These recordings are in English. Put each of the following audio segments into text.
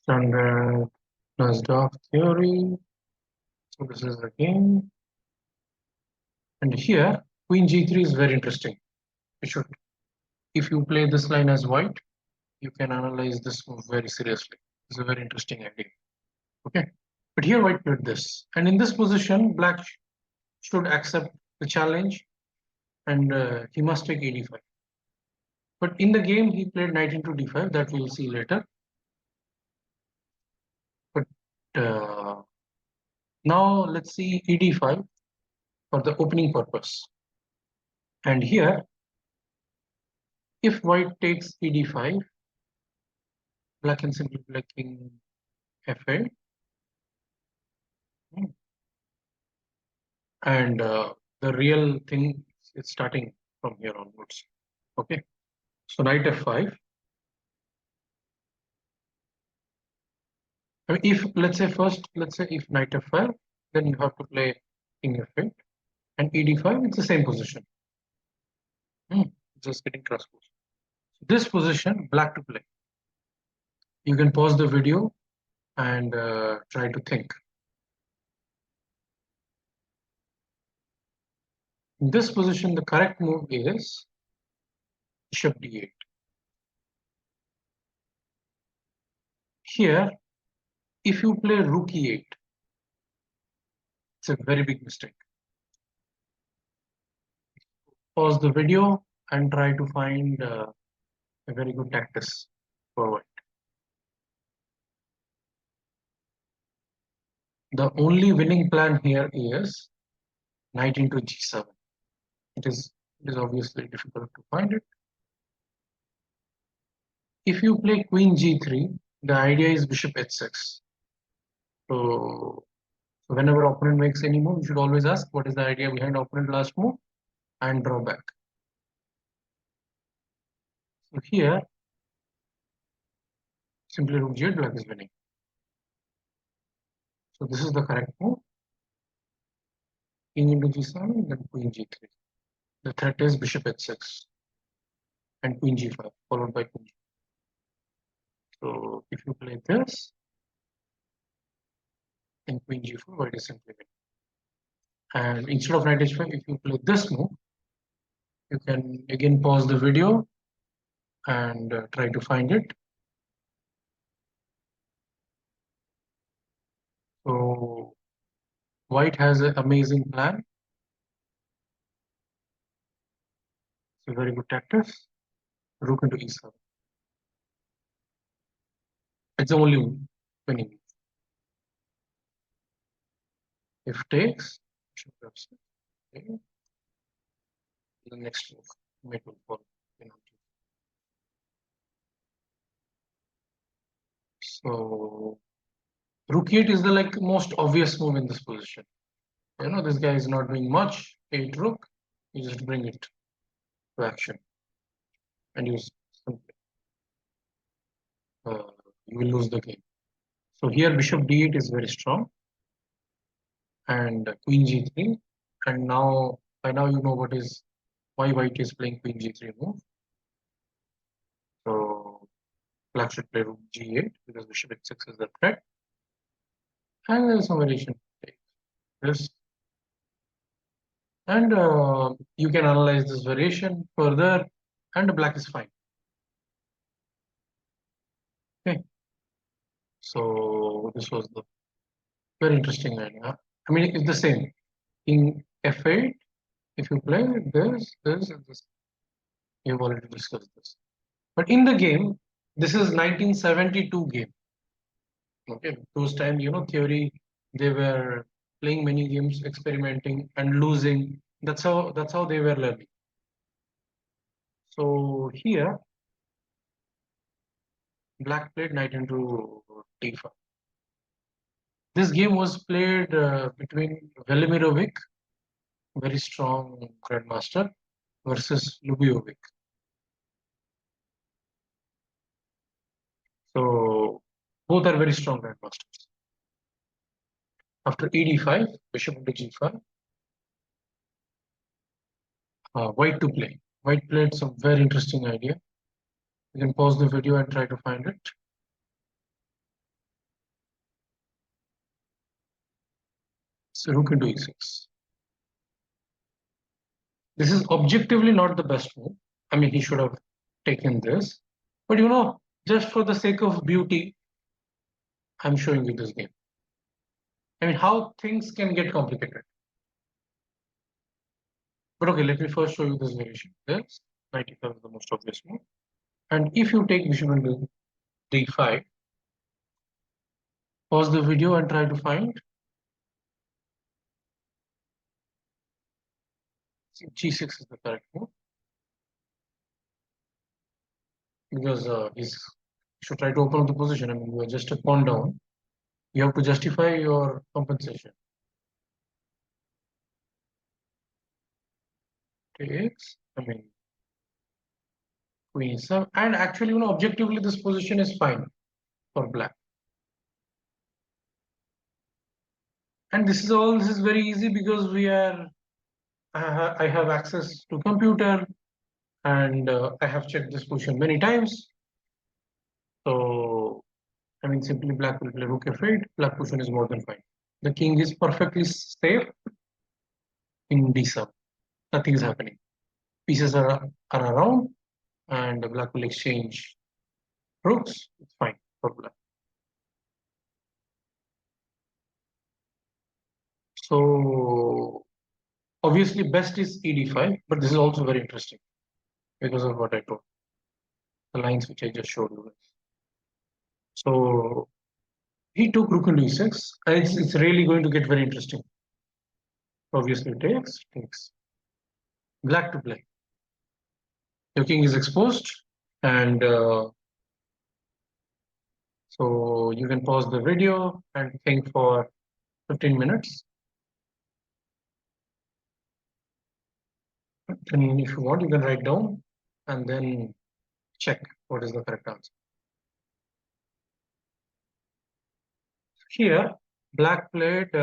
Standard Najdorf theory. So this is the game. And here, Queen G3 is very interesting. You should, if you play this line as white, you can analyze this move very seriously. It's a very interesting idea. Okay. But here white played this. And in this position, black should accept the challenge and he must take e5. But in the game, he played knight into d5. That we'll see later. But now let's see ed5 for the opening purpose. And here, if white takes ed5, black can simply play king f8. And the real thing is starting from here onwards. Okay. So knight f5. I mean, if let's say if knight f5, then you have to play king f8 and ed5. It's the same position. Just getting cross-posed. This position, black to play. You can pause the video and try to think. In this position, the correct move is bishop d8. Here, if you play rook e8, it's a very big mistake. Pause the video and try to find a very good tactics for white. The only winning plan here is knight into g7. It is obviously difficult to find it. If you play queen g3, the idea is bishop h6. So whenever opponent makes any move, you should always ask what is the idea behind opponent last move and draw back. So here, simply rook g8, black is winning. So this is the correct move. King into g7, then queen g3. The threat is bishop h6 and queen g5, followed by queen g5. So if you play this, then queen g4, white is simply winning. And instead of knight h5, if you play this move, you can again pause the video and try to find it. So white has an amazing plan. It's a very good tactics. Rook into e7. It's the only winning move. If takes, bishop f6. Okay. The next move, mate will follow. So rook 8 is the most obvious move in this position. This guy is not doing much. 8 rook, you just bring it to action, and you will lose the game. So here bishop d8 is very strong, and queen g3, and now by now you know why white is playing queen g3 move. So black should play rook g8 because bishop h6 is the threat, and there is some variation. This. And you can analyze this variation further, and black is fine. Okay. So this was the very interesting idea. I mean, it's the same. In f8, if you play this, and this, you've already discussed this. But in the game, this is 1972 game. Okay, those times, theory, they were playing many games, experimenting and losing. That's how they were learning. So here, black played knight into d5. This game was played between Velimirovic, very strong grandmaster, versus Lubiovic. So both are very strong grandmasters. After ed5, bishop into g5, white to play. White played some very interesting idea. You can pause the video and try to find it. So rook into e6. This is objectively not the best move. I mean, he should have taken this. But just for the sake of beauty, I'm showing you this game. I mean, how things can get complicated. But okay, let me first show you this variation. This knight e5 is the most obvious move. And if you take bishop into d5, pause the video and try to find g6 is the correct move. Because you should try to open up the position. I mean, you are just a pawn down. You have to justify your compensation. Takes, I mean, queen e7. And actually, objectively, this position is fine for black. And this is very easy because I have access to computer and I have checked this position many times. So, I mean, simply black will play rook f8. Black position is more than fine. The king is perfectly safe in d7. Nothing is happening. Pieces are around and black will exchange rooks. It's fine for black. So obviously best is ed5, but this is also very interesting because of what I told, the lines which I just showed you. So he took rook into e6. It's really going to get very interesting. Obviously takes. Black to play. Your king is exposed, and so you can pause the video and think for 15 minutes. And if you want, you can write down and then check what is the correct answer. Here, black played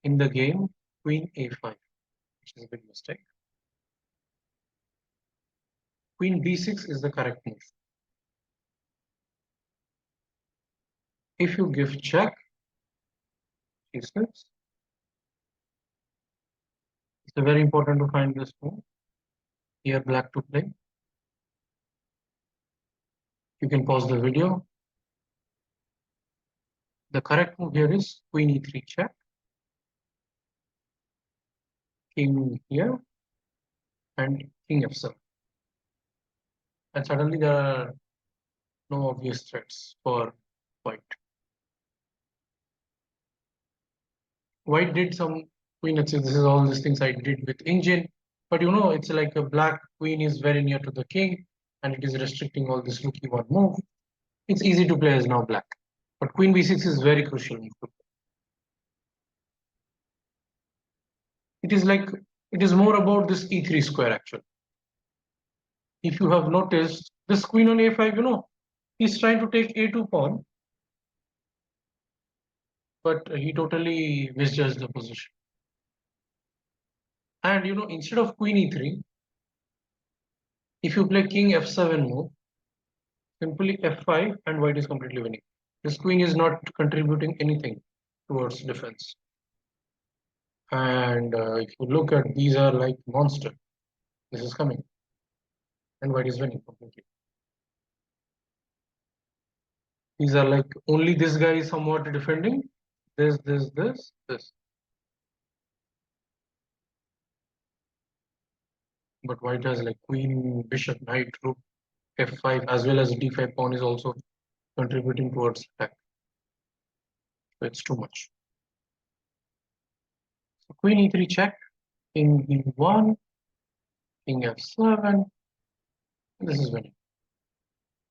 in the game queen a5, which is a big mistake. Queen b6 is the correct move. If you give check, g6, it's very important to find this move. Here, black to play. You can pause the video. The correct move here is queen e3 check. King here and king f7. And suddenly there are no obvious threats for white. White did some queen h6. This is all these things I did with engine. But it's like a black queen is very near to the king and it is restricting all this rook e1 move. It's easy to play as now black. But queen b6 is very crucial move. It is more about this e3 square actually. If you have noticed, this queen on a5, he's trying to take a2 pawn, but he totally misjudged the position. And instead of queen e3, if you play king f7 move, simply f5 and white is completely winning. This queen is not contributing anything towards defense. And if you look at these are like monster. This is coming. And white is winning completely. These are like only this guy is somewhat defending. This. But white has like queen, bishop, knight, rook, f5 as well as d5 pawn is also contributing towards attack. So it's too much. So queen e3 check, king b1, king f7. This is winning.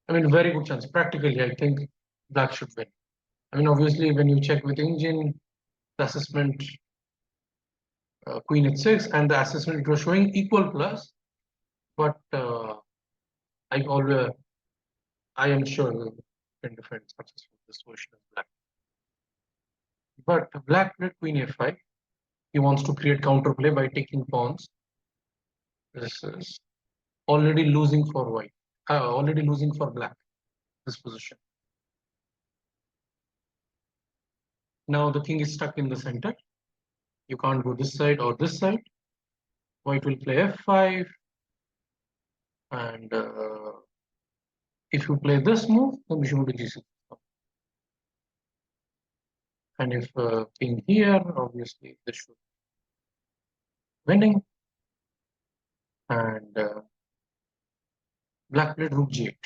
I mean, very good chance. Practically, I think black should win. I mean, obviously, when you check with engine, the assessment queen h6 and the assessment it was showing equal plus, but I am sure we can defend successfully this version of black. But black played queen a5. He wants to create counterplay by taking pawns. This is already losing for white, already losing for black, this position. Now the king is stuck in the center. You can't go this side or this side. White will play f5, and if you play this move, then bishop to g6. And if king here, obviously this should be winning. And black played rook g8.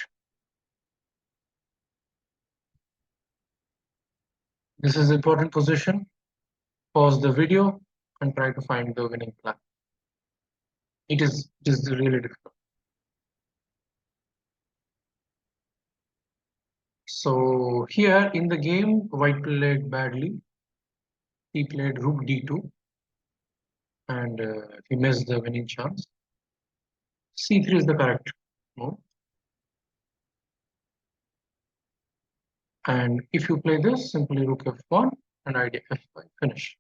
This is important position. Pause the video and try to find the winning plan. It is really difficult. So here in the game, white played badly. He played rook d2, and he missed the winning chance. c3 is the correct move. And if you play this, simply rook f1 and idea f5, finish.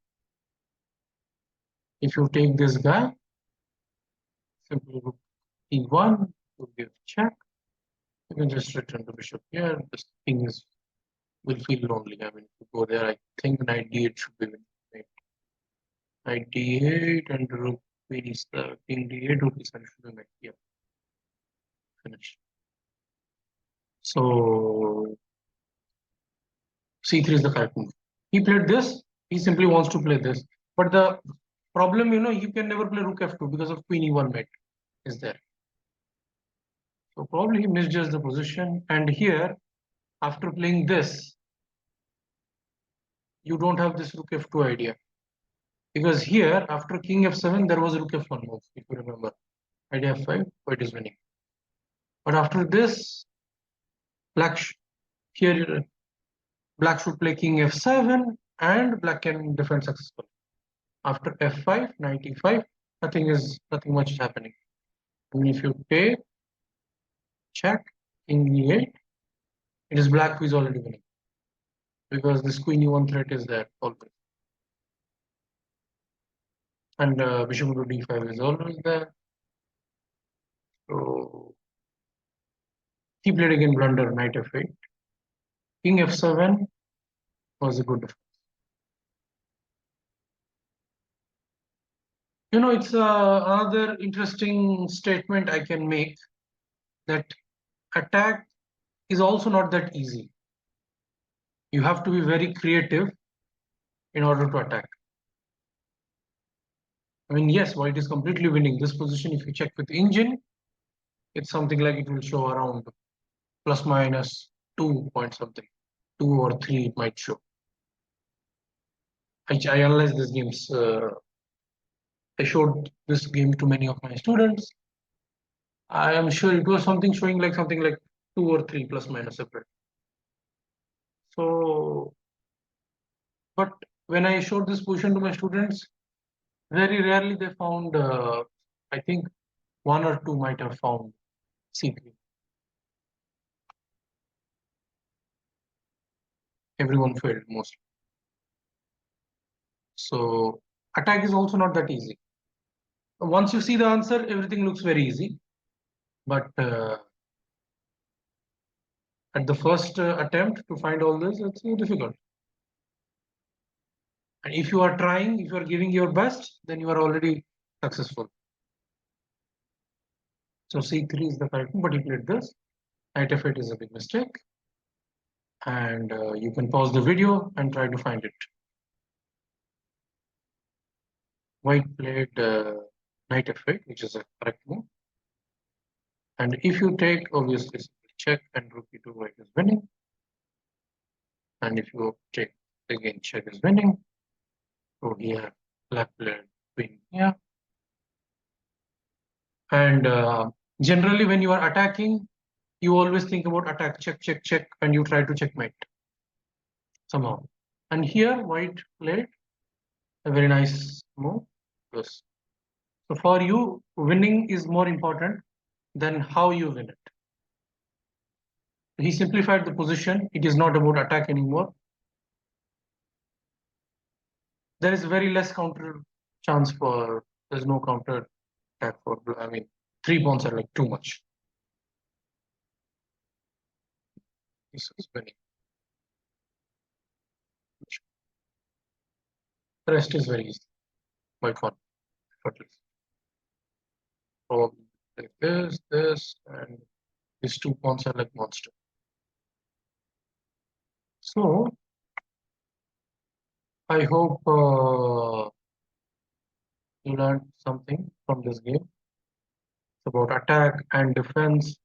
If you take this guy, simply rook e1 to give check. You can just return the bishop here. This king will feel lonely. I mean, if you go there, I think knight d8 should be winning. Knight d8 and rook queen is the king d8, rook is should be made. Yeah, finish. So c3 is the correct move. He played this. He simply wants to play this. But the problem, you can never play rook f2 because of queen e1 mate is there. So probably he misjudged the position. And here, after playing this, you don't have this rook f2 idea. Because here, after king f7, there was rook f1 move, if you remember. Idea f5, white is winning. But after this, here black should play king f7 and black can defend successfully. After f5, knight e5, nothing much is happening. I mean, if you take check, king e8, it is black who is already winning. Because this queen e1 threat is there always. And bishop to d5 is always there. So he played again blunder, knight f8. King f7 was a good defense. It's another interesting statement I can make, that attack is also not that easy. You have to be very creative in order to attack. I mean, yes, white is completely winning this position. If you check with engine, it's something like it will show around plus minus 2 point something, 2 or 3 it might show. I analyzed this games. I showed this game to many of my students. I am sure it was something showing like something like 2 or 3 plus minus separate. So, but when I showed this position to my students, very rarely they found, I think 1 or 2 might have found C3. Everyone failed mostly. So attack is also not that easy. Once you see the answer, everything looks very easy. But at the first attempt to find all this, it's difficult. And if you are trying, if you are giving your best, then you are already successful. So C3 is the correct one, but he played this. Knight f8 is a big mistake. And you can pause the video and try to find it. White played knight f8, which is a correct move. And if you take, obviously, check and rook e2, white is winning. And if you take again, check is winning. So here, black played queen here. And generally, when you are attacking, you always think about attack, check, check, check, and you try to checkmate somehow. And here, white played a very nice move. Yes. So for you, winning is more important than how you win it. He simplified the position. It is not about attack anymore. There is very less counter chance for, there's no counter attack for, I mean, 3 pawns are like too much. This is winning. The rest is very easy. by fun, at least. Probably like this, and these two pawns are like monster. So I hope you learned something from this game. It's about attack and defense